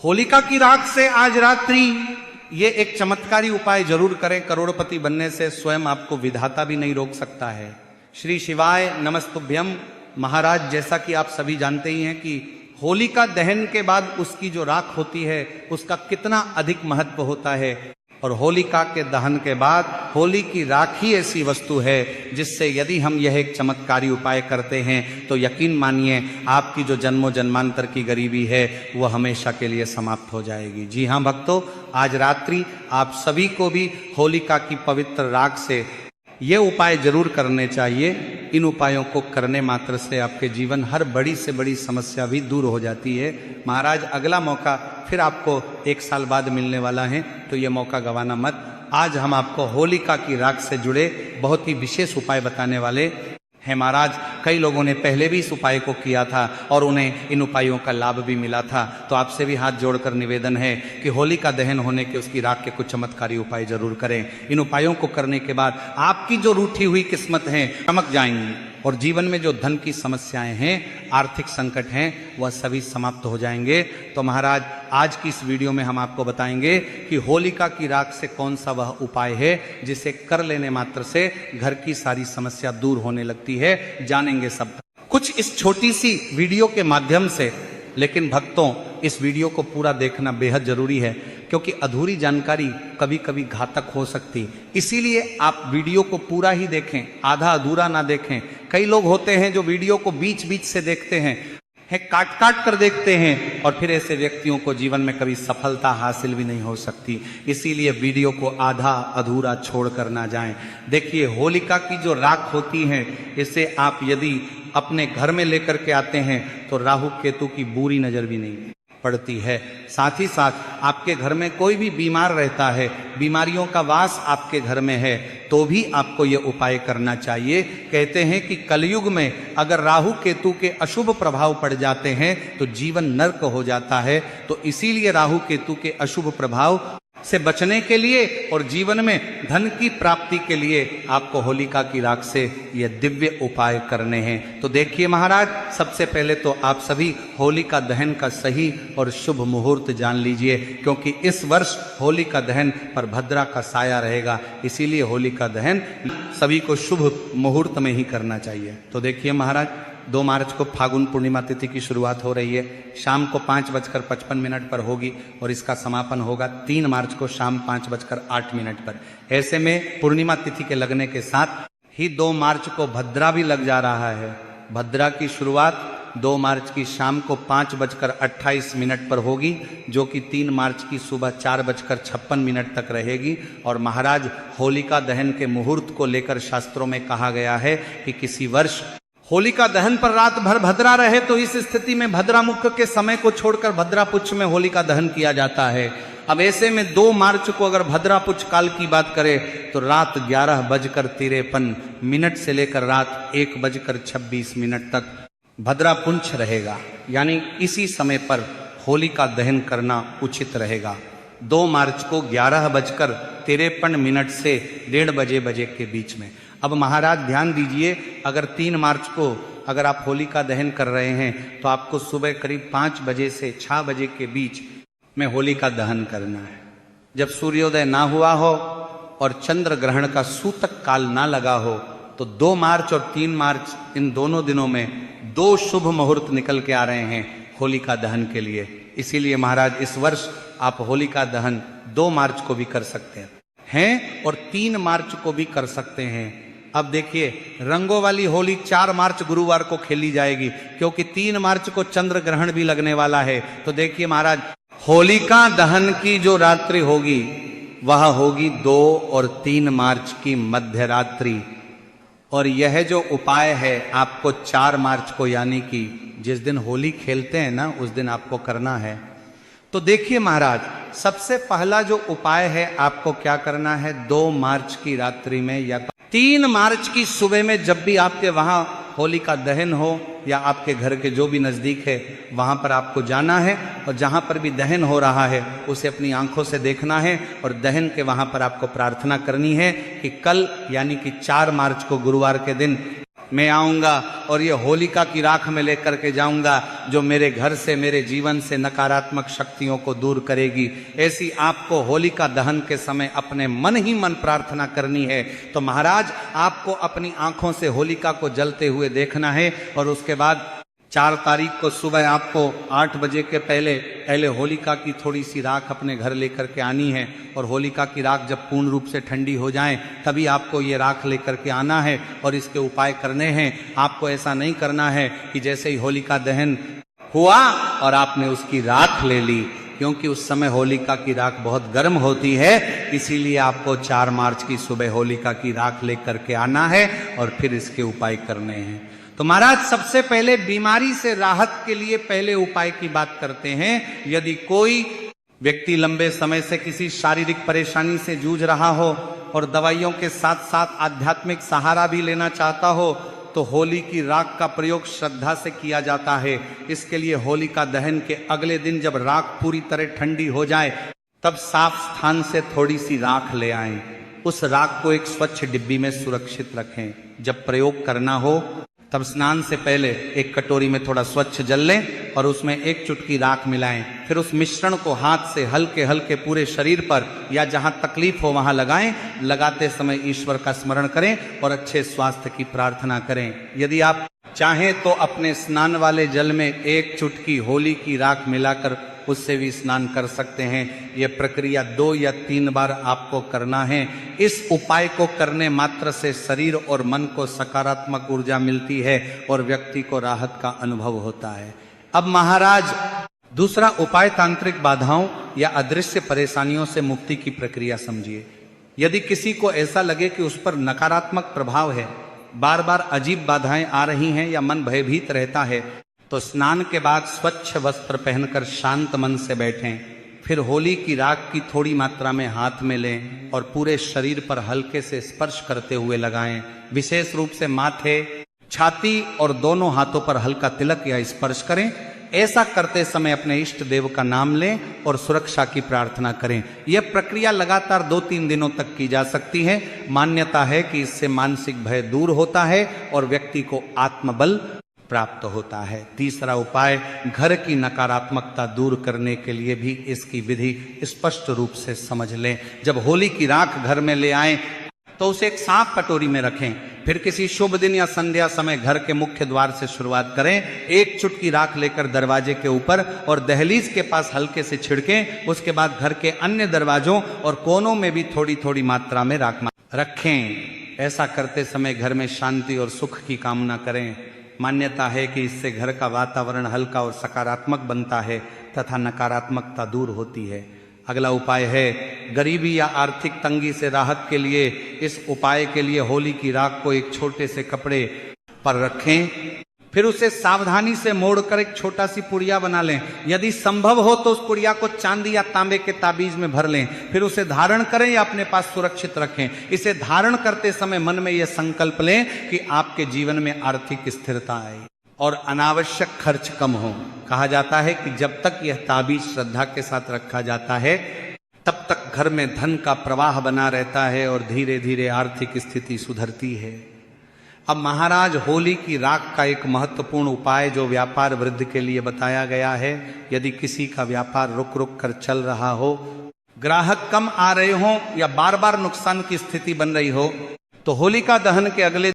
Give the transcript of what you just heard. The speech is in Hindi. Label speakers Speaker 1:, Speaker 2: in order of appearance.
Speaker 1: होलिका की राख से आज रात्रि ये एक चमत्कारी उपाय जरूर करें। करोड़पति बनने से स्वयं आपको विधाता भी नहीं रोक सकता है। श्री शिवाय नमस्तुभ्यम। महाराज, जैसा कि आप सभी जानते ही हैं कि होलिका दहन के बाद उसकी जो राख होती है उसका कितना अधिक महत्व होता है, और होलिका के दहन के बाद होली की राख ही ऐसी वस्तु है जिससे यदि हम यह एक चमत्कारी उपाय करते हैं तो यकीन मानिए आपकी जो जन्मों जन्मांतर की गरीबी है वह हमेशा के लिए समाप्त हो जाएगी। जी हाँ भक्तों, आज रात्रि आप सभी को भी होलिका की पवित्र राख से ये उपाय जरूर करने चाहिए। इन उपायों को करने मात्र से आपके जीवन हर बड़ी से बड़ी समस्या भी दूर हो जाती है। महाराज, अगला मौका फिर आपको 1 साल बाद मिलने वाला है, तो ये मौका गंवाना मत। आज हम आपको होलिका की राख से जुड़े बहुत ही विशेष उपाय बताने वाले हैं। महाराज, कई लोगों ने पहले भी इस उपाय को किया था और उन्हें इन उपायों का लाभ भी मिला था। तो आपसे भी हाथ जोड़कर निवेदन है कि होलिका दहन होने के उसकी राख के कुछ चमत्कारी उपाय जरूर करें। इन उपायों को करने के बाद आपकी जो रूठी हुई किस्मत है चमक जाएंगी, और जीवन में जो धन की समस्याएं हैं, आर्थिक संकट हैं, वह सभी समाप्त हो जाएंगे। तो महाराज, आज की इस वीडियो में हम आपको बताएंगे कि होलिका की राख से कौन सा वह उपाय है जिसे कर लेने मात्र से घर की सारी समस्या दूर होने लगती है। जानेंगे सब कुछ इस छोटी सी वीडियो के माध्यम से। लेकिन भक्तों, इस वीडियो को पूरा देखना बेहद जरूरी है, क्योंकि अधूरी जानकारी कभी कभी घातक हो सकती। इसीलिए आप वीडियो को पूरा ही देखें, आधा अधूरा ना देखें। कई लोग होते हैं जो वीडियो को बीच बीच से देखते हैं, काट काट कर देखते हैं, और फिर ऐसे व्यक्तियों को जीवन में कभी सफलता हासिल भी नहीं हो सकती। इसीलिए वीडियो को आधा अधूरा छोड़ कर ना जाएं। देखिए, होलिका की जो राख होती है, इसे आप यदि अपने घर में लेकर के आते हैं तो राहु केतु की बुरी नजर भी नहीं पड़ती है। साथ ही साथ आपके घर में कोई भी बीमार रहता है, बीमारियों का वास आपके घर में है, तो भी आपको ये उपाय करना चाहिए। कहते हैं कि कलयुग में अगर राहु केतु के अशुभ प्रभाव पड़ जाते हैं तो जीवन नर्क हो जाता है। तो इसीलिए राहु केतु के अशुभ प्रभाव से बचने के लिए और जीवन में धन की प्राप्ति के लिए आपको होलिका की राख से ये दिव्य उपाय करने हैं। तो देखिए महाराज, सबसे पहले तो आप सभी होलिका दहन का सही और शुभ मुहूर्त जान लीजिए, क्योंकि इस वर्ष होलिका दहन पर भद्रा का साया रहेगा। इसीलिए होलिका दहन सभी को शुभ मुहूर्त में ही करना चाहिए। तो देखिए महाराज, 2 मार्च को फागुन पूर्णिमा तिथि की शुरुआत हो रही है। शाम को 5:55 पर होगी और इसका समापन होगा 3 मार्च को शाम 5:08 पर। ऐसे में पूर्णिमा तिथि के लगने के साथ ही 2 मार्च को भद्रा भी लग जा रहा है। भद्रा की शुरुआत 2 मार्च की शाम को 5:28 पर होगी, जो कि 3 मार्च की सुबह 4:56 तक रहेगी। और महाराज, होलिका दहन के मुहूर्त को लेकर शास्त्रों में कहा गया है कि किसी वर्ष होलिका दहन पर रात भर भद्रा रहे तो इस स्थिति में भद्रा मुख के समय को छोड़कर भद्रा पुच्छ में होलिका दहन किया जाता है। अब ऐसे में 2 मार्च को अगर भद्रा पुच्छ काल की बात करें तो रात 11:53 से लेकर रात 1:26 तक भद्रा पुंछ रहेगा। यानी इसी समय पर होलिका दहन करना उचित रहेगा। 2 मार्च को 11:53 से 1:30 बजे के बीच में। अब महाराज ध्यान दीजिए, अगर 3 मार्च को अगर आप होलिका दहन कर रहे हैं तो आपको सुबह करीब 5 बजे से 6 बजे के बीच में होलिका दहन करना है। जब सूर्योदय ना हुआ हो और चंद्र ग्रहण का सूतक काल ना लगा हो, तो 2 मार्च और 3 मार्च इन दोनों दिनों में 2 शुभ मुहूर्त निकल के आ रहे हैं होलिका दहन के लिए। इसीलिए महाराज, इस वर्ष आप होलिका दहन 2 मार्च को भी कर सकते हैं और 3 मार्च को भी कर सकते हैं। अब देखिए, रंगों वाली होली 4 मार्च गुरुवार को खेली जाएगी, क्योंकि 3 मार्च को चंद्र ग्रहण भी लगने वाला है। तो देखिए महाराज, होलिका दहन की जो रात्रि होगी वह होगी 2 और 3 मार्च की मध्य रात्रि। और यह जो उपाय है आपको 4 मार्च को, यानी कि जिस दिन होली खेलते हैं ना, उस दिन आपको करना है। तो देखिए महाराज, सबसे पहला जो उपाय है आपको क्या करना है, 2 मार्च की रात्रि में या 3 मार्च की सुबह में, जब भी आपके वहां होलिका दहन हो या आपके घर के जो भी नजदीक है वहां पर आपको जाना है, और जहां पर भी दहन हो रहा है उसे अपनी आंखों से देखना है, और दहन के वहां पर आपको प्रार्थना करनी है कि कल यानी कि 4 मार्च को गुरुवार के दिन मैं आऊंगा और ये होलिका की राख में लेकर के जाऊंगा जो मेरे घर से, मेरे जीवन से नकारात्मक शक्तियों को दूर करेगी। ऐसी आपको होलिका दहन के समय अपने मन ही मन प्रार्थना करनी है। तो महाराज आपको अपनी आंखों से होलिका को जलते हुए देखना है और उसके बाद 4 तारीख को सुबह आपको 8 बजे के पहले होलिका की थोड़ी सी राख अपने घर लेकर के आनी है और होलिका की राख जब पूर्ण रूप से ठंडी हो जाए तभी आपको ये राख लेकर के आना है और इसके उपाय करने हैं। आपको ऐसा नहीं करना है कि जैसे ही होलिका दहन हुआ और आपने उसकी राख ले ली, क्योंकि उस समय होलिका की राख बहुत गर्म होती है। इसीलिए आपको 4 मार्च की सुबह होलिका की राख लेकर के आना है और फिर इसके उपाय करने हैं। तो महाराज सबसे पहले बीमारी से राहत के लिए पहले उपाय की बात करते हैं। यदि कोई व्यक्ति लंबे समय से किसी शारीरिक परेशानी से जूझ रहा हो और दवाइयों के साथ साथ आध्यात्मिक सहारा भी लेना चाहता हो तो होली की राख का प्रयोग श्रद्धा से किया जाता है। इसके लिए होलिका दहन के अगले दिन जब राख पूरी तरह ठंडी हो जाए तब साफ स्थान से थोड़ी सी राख ले आएं। उस राख को एक स्वच्छ डिब्बी में सुरक्षित रखें। जब प्रयोग करना हो तब स्नान से पहले एक कटोरी में थोड़ा स्वच्छ जल लें और उसमें 1 चुटकी राख मिलाएं। फिर उस मिश्रण को हाथ से हल्के हल्के पूरे शरीर पर या जहां तकलीफ हो वहां लगाएं। लगाते समय ईश्वर का स्मरण करें और अच्छे स्वास्थ्य की प्रार्थना करें। यदि आप चाहें तो अपने स्नान वाले जल में 1 चुटकी होली की राख मिलाकर उससे भी स्नान कर सकते हैं। यह प्रक्रिया 2 या 3 बार आपको करना है। इस उपाय को करने मात्र से शरीर और मन को सकारात्मक ऊर्जा मिलती है और व्यक्ति को राहत का अनुभव होता है। अब महाराज दूसरा उपाय तांत्रिक बाधाओं या अदृश्य परेशानियों से मुक्ति की प्रक्रिया समझिए। यदि किसी को ऐसा लगे कि उस पर नकारात्मक प्रभाव है, बार बार अजीब बाधाएं आ रही हैं या मन भयभीत रहता है, तो स्नान के बाद स्वच्छ वस्त्र पहनकर शांत मन से बैठें। फिर होली की राख की थोड़ी मात्रा में हाथ में लें और पूरे शरीर पर हल्के से स्पर्श करते हुए लगाएं। विशेष रूप से माथे, छाती और दोनों हाथों पर हल्का तिलक या स्पर्श करें। ऐसा करते समय अपने इष्ट देव का नाम लें और सुरक्षा की प्रार्थना करें। यह प्रक्रिया लगातार 2-3 दिनों तक की जा सकती है। मान्यता है कि इससे मानसिक भय दूर होता है और व्यक्ति को आत्मबल प्राप्त होता है। तीसरा उपाय, घर की नकारात्मकता दूर करने के लिए भी इसकी विधि स्पष्ट रूप से समझ लें। जब होली की राख घर में ले आएं तो उसे एक साफ कटोरी में रखें। फिर किसी शुभ दिन या संध्या समय घर के मुख्य द्वार से शुरुआत करें। 1 चुटकी राख लेकर दरवाजे के ऊपर और दहलीज के पास हल्के से छिड़कें। उसके बाद घर के अन्य दरवाजों और कोनों में भी थोड़ी थोड़ी मात्रा में राख रखें। ऐसा करते समय घर में शांति और सुख की कामना करें। मान्यता है कि इससे घर का वातावरण हल्का और सकारात्मक बनता है तथा नकारात्मकता दूर होती है। अगला उपाय है, गरीबी या आर्थिक तंगी से राहत के लिए इस उपाय के लिए होली की राख को एक छोटे से कपड़े पर रखें। फिर उसे सावधानी से मोड़कर एक छोटा सी पुड़िया बना लें। यदि संभव हो तो उस पुड़िया को चांदी या तांबे के ताबीज में भर लें। फिर उसे धारण करें या अपने पास सुरक्षित रखें। इसे धारण करते समय मन में यह संकल्प लें कि आपके जीवन में आर्थिक स्थिरता आए और अनावश्यक खर्च कम हो। कहा जाता है कि जब तक यह ताबीज श्रद्धा के साथ रखा जाता है तब तक घर में धन का प्रवाह बना रहता है और धीरे धीरे आर्थिक स्थिति सुधरती है। अब महाराज होली की राख का एक महत्वपूर्ण उपाय जो व्यापार वृद्धि के लिए बताया गया है। यदि किसी का व्यापार रुक रुक कर चल रहा हो, ग्राहक कम आ रहे हो या बार बार नुकसान की स्थिति बन रही हो, तो होलिका दहन के अगले